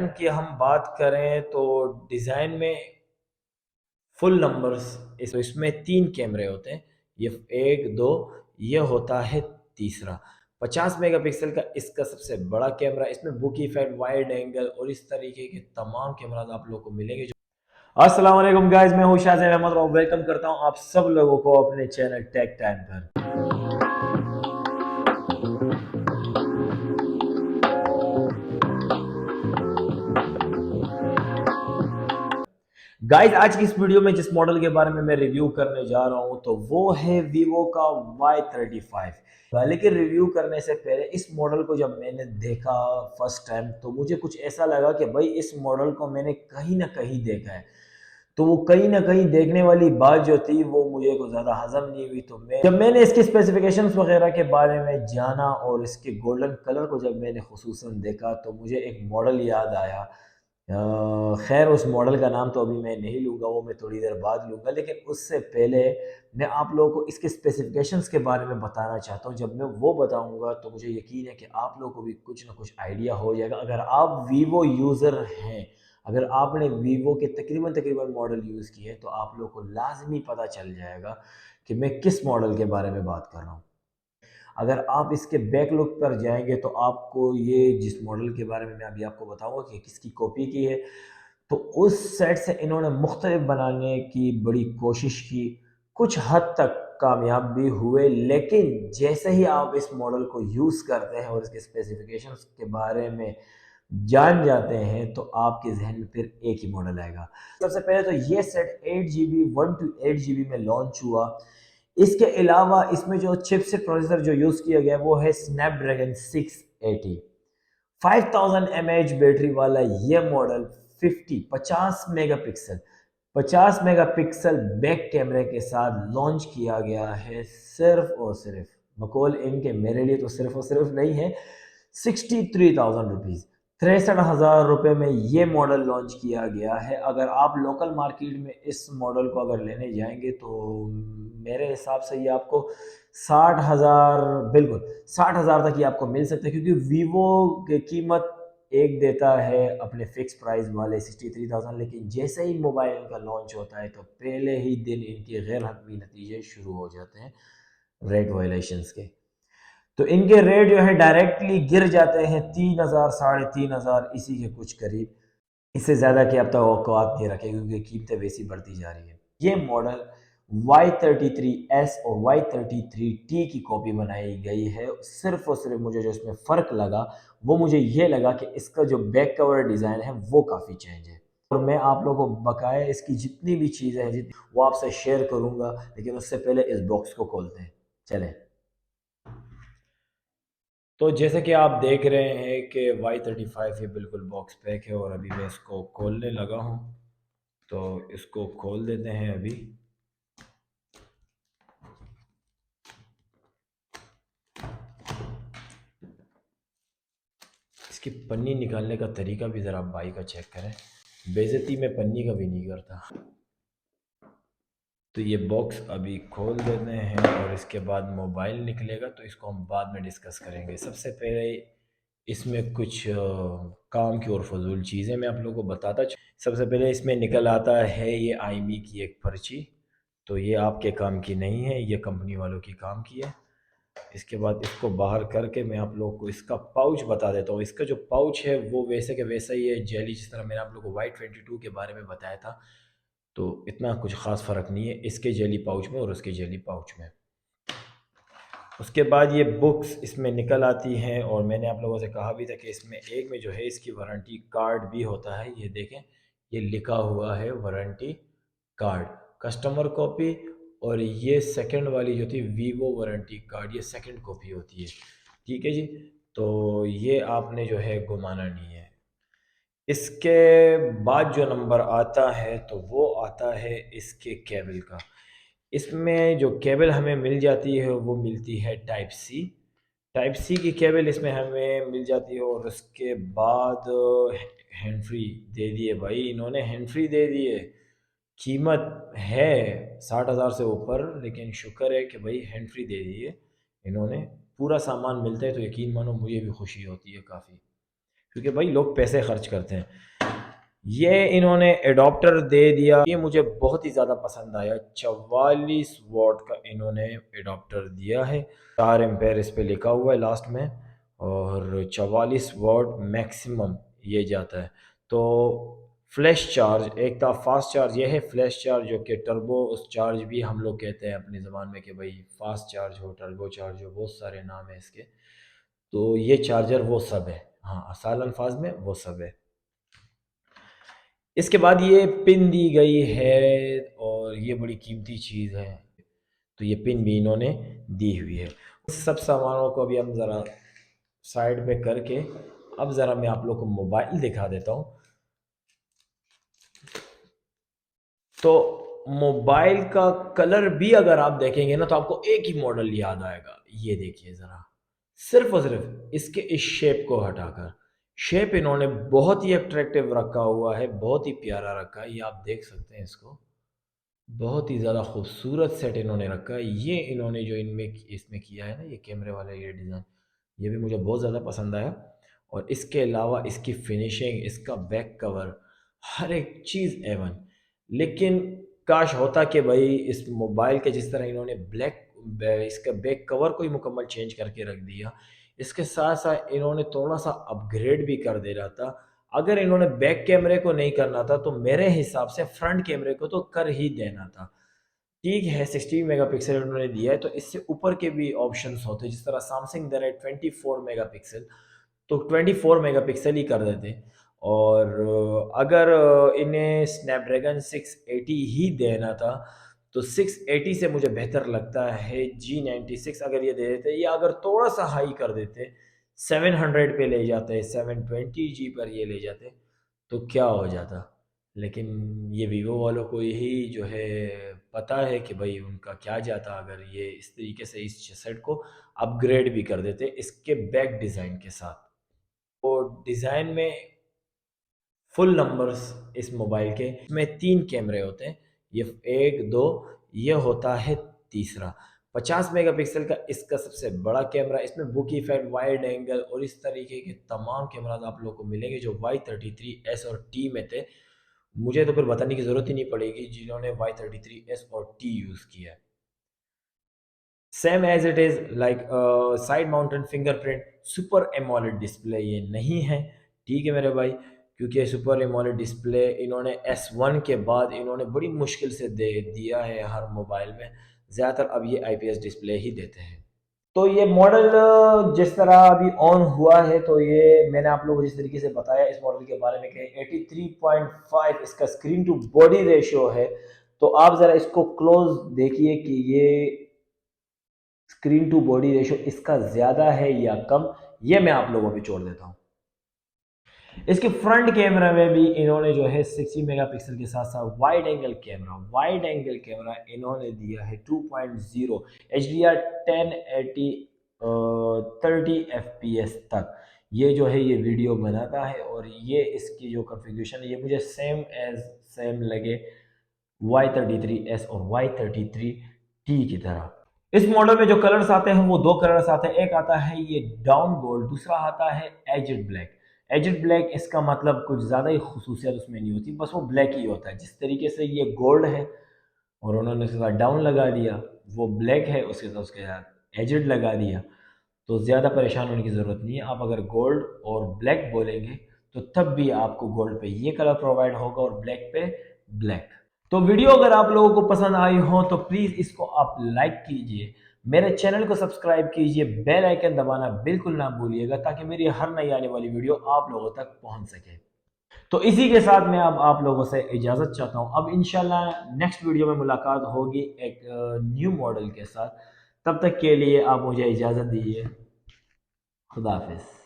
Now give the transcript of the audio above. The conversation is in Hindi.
की हम बात करें तो डिज़ाइन में फुल नंबर्स इसमें 3 कैमरे होते हैं। ये 1, 2 ये होता है तीसरा। 50 मेगापिक्सल का इसका सबसे बड़ा कैमरा, इसमें बुक इफेक्ट, वाइड एंगल और इस तरीके के तमाम कैमरास आप लोगों को मिलेंगे। अस्सलाम वालेकुम गाइस, मैं हूं शाहज़ैन अहमद और वेलकम करता हूं आप सब लोगों को अपने चैनल टेक टाइम पर। गाइस आज की इस वीडियो में जिस मॉडल के बारे में मैं रिव्यू करने जा रहा हूं तो वो है वीवो का Y35। लेकिन रिव्यू करने से पहले इस मॉडल को जब मैंने देखा फर्स्ट टाइम तो मुझे कुछ ऐसा लगा कि भाई इस मॉडल को मैंने कहीं ना कहीं देखा है। तो वो कहीं ना कहीं देखने वाली बात जो थी वो मुझे कुछ ज़्यादा हजम नहीं हुई। तो जब मैंने इसके स्पेसिफिकेशंस वगैरह के बारे में जाना और इसके गोल्डन कलर को जब मैंने खुसूसन देखा तो मुझे एक मॉडल याद आया। खैर उस मॉडल का नाम तो अभी मैं नहीं लूँगा, वो मैं थोड़ी देर बाद लूँगा, लेकिन उससे पहले मैं आप लोगों को इसके स्पेसिफिकेशंस के बारे में बताना चाहता हूँ। जब मैं वो बताऊँगा तो मुझे यकीन है कि आप लोगों को भी कुछ ना कुछ आइडिया हो जाएगा। अगर आप वीवो यूज़र हैं, अगर आपने वीवो के तकरीबन तकरीबन मॉडल यूज़ किए तो आप लोग को लाजमी पता चल जाएगा कि मैं किस मॉडल के बारे में बात कर रहा हूँ। अगर आप इसके बैक लुक पर जाएंगे तो आपको ये जिस मॉडल के बारे में मैं अभी आपको बताऊंगा कि किसकी कॉपी की है, तो उस सेट से इन्होंने मुख्तलिफ बनाने की बड़ी कोशिश की, कुछ हद तक कामयाब भी हुए। लेकिन जैसे ही आप इस मॉडल को यूज़ करते हैं और इसके स्पेसिफिकेशंस के बारे में जान जाते हैं तो आपके जहन में फिर एक ही मॉडल आएगा। सबसे पहले तो ये सेट 8 GB 1 to 8 GB में लॉन्च हुआ। इसके अलावा इसमें जो चिपसेट प्रोसेसर जो यूज़ किया गया वो है स्नैपड्रैगन 680। 5000 mAh बैटरी वाला ये मॉडल 50 मेगापिक्सल बैक कैमरे के साथ लॉन्च किया गया है। सिर्फ और सिर्फ बकौल इनके, मेरे लिए तो सिर्फ और सिर्फ नहीं है, 63,000 रुपीज़, 63,000 रुपये में ये मॉडल लॉन्च किया गया है। अगर आप लोकल मार्केट में इस मॉडल को अगर लेने जाएंगे तो मेरे हिसाब से ये आपको 60,000, बिल्कुल 60,000 तक ही आपको मिल सकता है, क्योंकि वीवो की कीमत एक देता है अपने फिक्स प्राइस वाले 63,000, लेकिन जैसे ही मोबाइल इनका लॉन्च होता है तो पहले ही दिन इनके गैर हतमी नतीजे शुरू हो जाते हैं रेट वायलेशंस के। तो इनके रेट जो है डायरेक्टली गिर जाते हैं 3,000 3,500 इसी के कुछ करीब। इससे ज़्यादा की अब तक औकात नहीं रखे क्योंकि कीमतें वैसी बढ़ती जा रही है। ये मॉडल Y33s और Y33T की कॉपी बनाई गई है। सिर्फ और सिर्फ मुझे जो इसमें फ़र्क लगा वो मुझे ये लगा कि इसका जो बैक कवर डिज़ाइन है वो काफ़ी चेंज है। और मैं आप लोगों को बकाया इसकी जितनी भी चीज़ें हैं जितनी वो आपसे शेयर करूँगा, लेकिन उससे पहले इस बॉक्स को खोलते हैं। चलें। तो जैसे कि आप देख रहे हैं कि Y35 ये बिल्कुल बॉक्स पैक है और अभी मैं इसको खोलने लगा हूँ। तो इसको खोल देते हैं अभी। इसकी पन्नी निकालने का तरीका भी ज़रा भाई का चेक करें, बेइज्जती में पन्नी का भी नहीं करता। तो ये बॉक्स अभी खोल देते हैं और इसके बाद मोबाइल निकलेगा तो इसको हम बाद में डिस्कस करेंगे। सबसे पहले इसमें कुछ काम की और फजूल चीज़ें मैं आप लोगों को बताता सबसे पहले इसमें निकल आता है ये आईमी की एक पर्ची। तो ये आपके काम की नहीं है, ये कंपनी वालों की काम की है। इसके बाद इसको बाहर करके मैं आप लोगों को इसका पाउच बता देता हूँ। इसका जो पाउच है वो वैसे के वैसा ही है जेली, जिस तरह मैंने आप लोगों को Y22 के बारे में बताया था। तो इतना कुछ ख़ास फ़र्क नहीं है इसके जेली पाउच में और उसके जेली पाउच में। उसके बाद ये बुक्स इसमें निकल आती हैं और मैंने आप लोगों से कहा भी था कि इसमें एक में जो है इसकी वारंटी कार्ड भी होता है। ये देखें, ये लिखा हुआ है वारंटी कार्ड, कस्टमर कॉपी। और ये सेकंड वाली जो थी वीवो वारंटी कार्ड, ये सेकंड कॉपी होती है। ठीक है जी। तो ये आपने जो है घुमाना नहीं है। इसके बाद जो नंबर आता है तो वो आता है इसके केबल का। इसमें जो केबल हमें मिल जाती है वो मिलती है टाइप सी की केबल इसमें हमें मिल जाती है। और उसके बाद हैंड फ्री दे दिए भाई, इन्होंने हैंड फ्री दे दिए। कीमत है 60,000 से ऊपर, लेकिन शुक्र है कि भाई हैंड फ्री दे दिए इन्होंने। पूरा सामान मिलता है तो यकीन मानो मुझे भी खुशी होती है काफ़ी। क्योंकि भाई लोग पैसे खर्च करते हैं। ये इन्होंने एडॉप्टर दे दिया, ये मुझे बहुत ही ज़्यादा पसंद आया। 44 वॉट का इन्होंने एडॉप्टर दिया है, 4 एम्पेयर इस पे लिखा हुआ है लास्ट में, और 44 वॉट मैक्सिमम ये जाता है। तो फ्लैश चार्ज, एक था फास्ट चार्ज, ये है फ्लैश चार्ज, जो कि टर्बो उस चार्ज भी हम लोग कहते हैं अपनी ज़बान में, कि भाई फास्ट चार्ज हो, टर्बो चार्ज हो, बहुत सारे नाम है इसके। तो ये चार्जर वो सब है, हाँ आसान अल्फाज में वो सब है। इसके बाद ये पिन दी गई है, और ये बड़ी कीमती चीज़ है, तो ये पिन भी इन्होंने दी हुई है। उस सब सामानों को अभी हम ज़रा साइड पे करके, अब ज़रा मैं आप लोग को मोबाइल दिखा देता हूँ। तो मोबाइल का कलर भी अगर आप देखेंगे ना, तो आपको एक ही मॉडल याद आएगा। ये देखिए ज़रा, सिर्फ और सिर्फ इसके इस शेप को हटाकर, शेप इन्होंने बहुत ही अट्रैक्टिव रखा हुआ है, बहुत ही प्यारा रखा है। ये आप देख सकते हैं इसको, बहुत ही ज़्यादा खूबसूरत सेट इन्होंने रखा है। ये इन्होंने जो इनमें इसमें किया है ना, ये कैमरे वाला ये डिज़ाइन, ये भी मुझे बहुत ज़्यादा पसंद आया। और इसके अलावा इसकी फिनिशिंग, इसका बैक कवर, हर एक चीज़ एवन। लेकिन काश होता कि भाई इस मोबाइल के जिस तरह इन्होंने इसका बैक कवर को ही मुकम्मल चेंज करके रख दिया, इसके साथ साथ इन्होंने थोड़ा सा अपग्रेड भी कर दे रहा था। अगर इन्होंने बैक कैमरे को नहीं करना था, तो मेरे हिसाब से फ्रंट कैमरे को तो कर ही देना था। ठीक है, 16 मेगापिक्सल उन्होंने दिया है, तो इससे ऊपर के भी ऑप्शंस होते, जिस तरह सैमसंग दे रहा है 24 मेगापिक्सल, तो 24 मेगापिक्सल ही कर देते। और अगर इन्हें स्नैपड्रैगन 680 ही देना था, तो 680 से मुझे बेहतर लगता है G96 अगर ये दे देते, या अगर थोड़ा सा हाई कर देते, 700 पे ले जाते, 720G पर ये ले जाते, तो क्या हो जाता। लेकिन ये वीवो वालों को यही जो है पता है कि भाई उनका क्या जाता अगर ये इस तरीके से इस सेट को अपग्रेड भी कर देते इसके बैक डिज़ाइन के साथ। तो डिज़ाइन में फुल नंबर्स इस मोबाइल के में 3 कैमरे होते हैं, ये एक दो, ये होता है तीसरा। 50 मेगापिक्सल का इसका सबसे बड़ा कैमरा, इसमें बुक इफेक्ट, वाइड एंगल और इस तरीके के तमाम कैमराज आप लोग को मिलेंगे जो Y33s और T में थे। मुझे तो फिर बताने की ज़रूरत ही नहीं पड़ेगी जिन्होंने Y33s और T यूज़ किया है। Same as it is like side mounted fingerprint, super AMOLED display ये नहीं है, ठीक है मेरे भाई, क्योंकि सुपर एमोलेड डिस्प्ले इन्होंने S1 के बाद इन्होंने बड़ी मुश्किल से दे दिया है हर मोबाइल में। ज़्यादातर अब ये IPS डिस्प्ले ही देते हैं। तो ये मॉडल जिस तरह अभी ऑन हुआ है, तो ये मैंने आप लोगों को जिस तरीके से बताया इस मॉडल के बारे में कि 83.5 इसका स्क्रीन टू बॉडी रेशियो है। तो आप ज़रा इसको क्लोज देखिए कि ये स्क्रीन टू बॉडी रेशो इसका ज़्यादा है या कम, ये मैं आप लोगों पे छोड़ देता हूँ। इसके फ्रंट कैमरा में भी इन्होंने जो है 60 मेगापिक्सल के साथ साथ वाइड एंगल कैमरा इन्होंने दिया है 2.0 HDR 1080 30 FPS तक ये जो है ये वीडियो बनाता है। और ये इसकी जो कॉन्फ़िगरेशन है ये मुझे सेम लगे Y33s और Y33T की तरह। इस मॉडल में जो कलर्स आते हैं वो दो कलर्स आते हैं, एक आता है ये डाउन गोल्ड, दूसरा आता है एजेड ब्लैक। एजेड ब्लैक इसका मतलब कुछ ज़्यादा ही खूसूसियत उसमें नहीं होती, बस वो ब्लैक ही होता है। जिस तरीके से ये गोल्ड है और उन्होंने उसके साथ डाउन लगा दिया, वो ब्लैक है उसके साथ उसके साथ एजेड लगा दिया, तो ज़्यादा परेशान होने की ज़रूरत नहीं है। आप अगर गोल्ड और ब्लैक बोलेंगे तो तब भी आपको गोल्ड पे ये कलर प्रोवाइड होगा और ब्लैक पे ब्लैक। तो वीडियो अगर आप लोगों को पसंद आई हो तो प्लीज़ इसको आप लाइक कीजिए, मेरे चैनल को सब्सक्राइब कीजिए, बेल आइकन दबाना बिल्कुल ना भूलिएगा ताकि मेरी हर नई आने वाली वीडियो आप लोगों तक पहुंच सके। तो इसी के साथ मैं अब आप लोगों से इजाज़त चाहता हूं। अब इंशाल्लाह नेक्स्ट वीडियो में मुलाकात होगी एक न्यू मॉडल के साथ। तब तक के लिए आप मुझे इजाज़त दीजिए। खुदा हाफिज़।